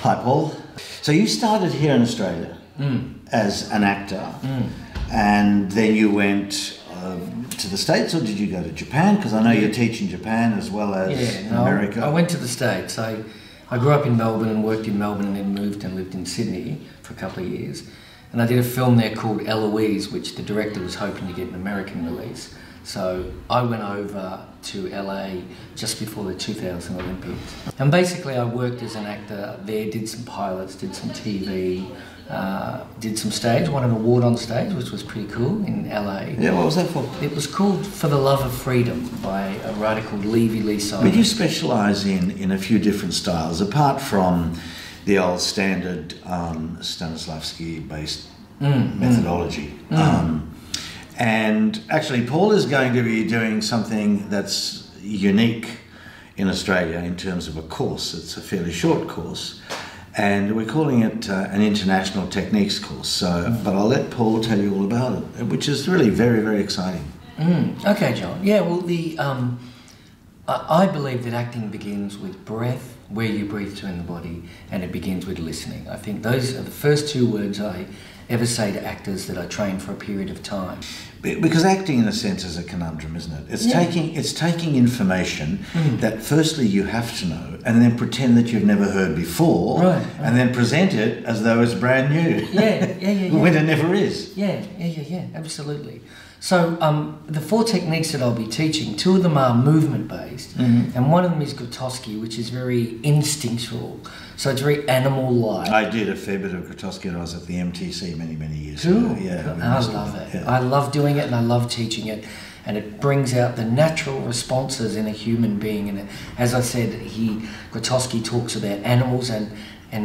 Hi, Paul. So you started here in Australia as an actor, and then you went to the States, or did you go to Japan? Because I know you teach in Japan as well as America. I went to the States. I grew up in Melbourne and worked in Melbourne, and then moved and lived in Sydney for a couple of years. And I did a film there called Eloise, which the director was hoping to get an American release. So I went over to LA just before the 2000 Olympics. And basically I worked as an actor there, did some pilots, did some TV, did some stage, won an award on stage, which was pretty cool in LA. Yeah, what was that for? It was called For the Love of Freedom by a writer called Lee Simon. But you specialise in a few different styles, apart from the old standard Stanislavski-based methodology. And actually, Paul is going to be doing something that's unique in Australia in terms of a course. It's a fairly short course, and we're calling it an international techniques course. So, but I'll let Paul tell you all about it, which is really very, very exciting. Okay, John. Yeah, well, I believe that acting begins with breath, where you breathe to in the body, and it begins with listening. I think those are the first two words I ever say to actors that I train for a period of time. Because acting, in a sense, is a conundrum, isn't it? It's taking information that firstly you have to know, and then pretend that you've never heard before, and then present it as though it's brand new. When it never is. Yeah, absolutely. So the four techniques that I'll be teaching, two of them are movement-based, and one of them is Grotowski, which is very instinctual. So it's very animal-like. I did a fair bit of Grotowski when I was at the MTC many years ago. Yeah, I love it. Yeah. I love doing it and I love teaching it, and it brings out the natural responses in a human being. And as I said, Grotowski talks about animals and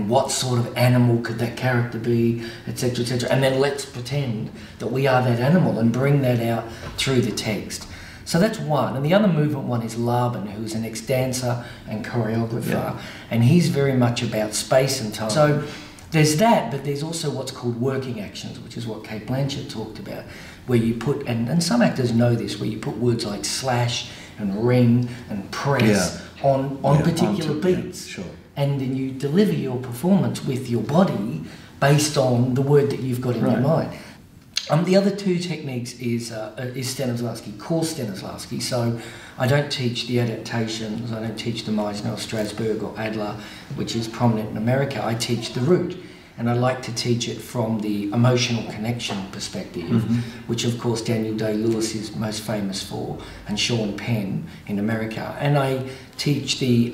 what sort of animal could that character be, etc., etc. And then let's pretend that we are that animal and bring that out through the text. So that's one. And the other movement one is Laban, who's an ex-dancer and choreographer, and he's very much about space and time. So there's that, but there's also what's called working actions, which is what Kate Blanchett talked about, where you put, and some actors know this, where you put words like slash and ring and press on particular beats. Sure. And then you deliver your performance with your body based on the word that you've got in your mind. The other two techniques is Stanislavski, core Stanislavski. So I don't teach the adaptations, I don't teach the Meisner or Strasbourg or Adler, which is prominent in America. I teach the root, and I like to teach it from the emotional connection perspective, which of course Daniel Day-Lewis is most famous for, and Sean Penn in America. And I teach the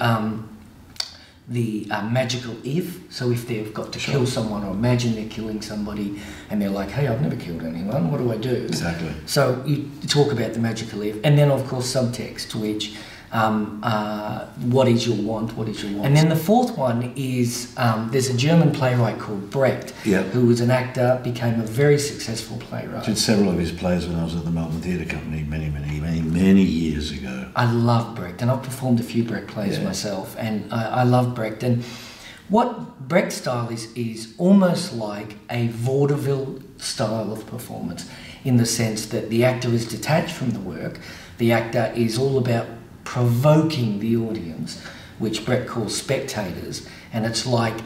magical if, so if they've got to kill someone, or imagine they're killing somebody and they're like, hey, I've never killed anyone, what do I do? Exactly. So you talk about the magical if, and then of course subtext, which what is your want, what is your want? And then the fourth one is, there's a German playwright called Brecht, who was an actor, became a very successful playwright. I did several of his plays when I was at the Melbourne Theatre Company many years ago. I love Brecht, and I've performed a few Brecht plays myself, and I love Brecht. And what Brecht style is almost like a vaudeville style of performance, in the sense that the actor is detached from the work. The actor is all about provoking the audience, which Brecht calls spectators, and it's like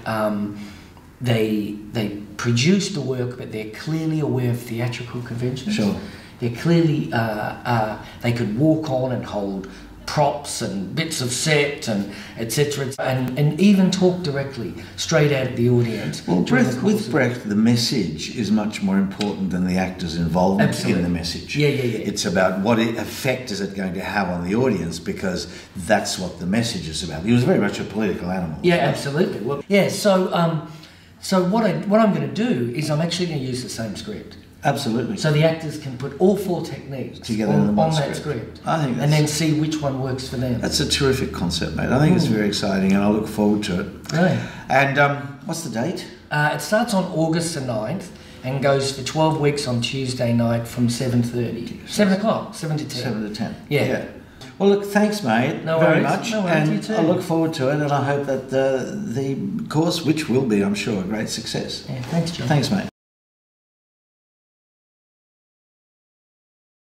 they produce the work, but they're clearly aware of theatrical conventions. Sure. They're clearly they could walk on and hold props and bits of set and etc. and even talk directly straight out of the audience. Well, with Brecht, the message is much more important than the actor's involvement in the message. Yeah. It's about what effect is it going to have on the audience, because that's what the message is about. He was very much a political animal. Yeah, absolutely. Well, so what I'm going to do is I'm actually going to use the same script. Absolutely. So the actors can put all four techniques together on that script. I think and then see which one works for them. That's a terrific concept, mate. I think it's very exciting, and I look forward to it. Right. And what's the date? It starts on August the 9th and goes for 12 weeks on Tuesday night from 7:30. 7 o'clock, 7 to 10. 7 to 10. Yeah. Well, look, thanks, mate, very much. No worries, you too. I look forward to it, and I hope that the course, which will be, I'm sure, a great success. Yeah, thanks, John. Thanks, mate.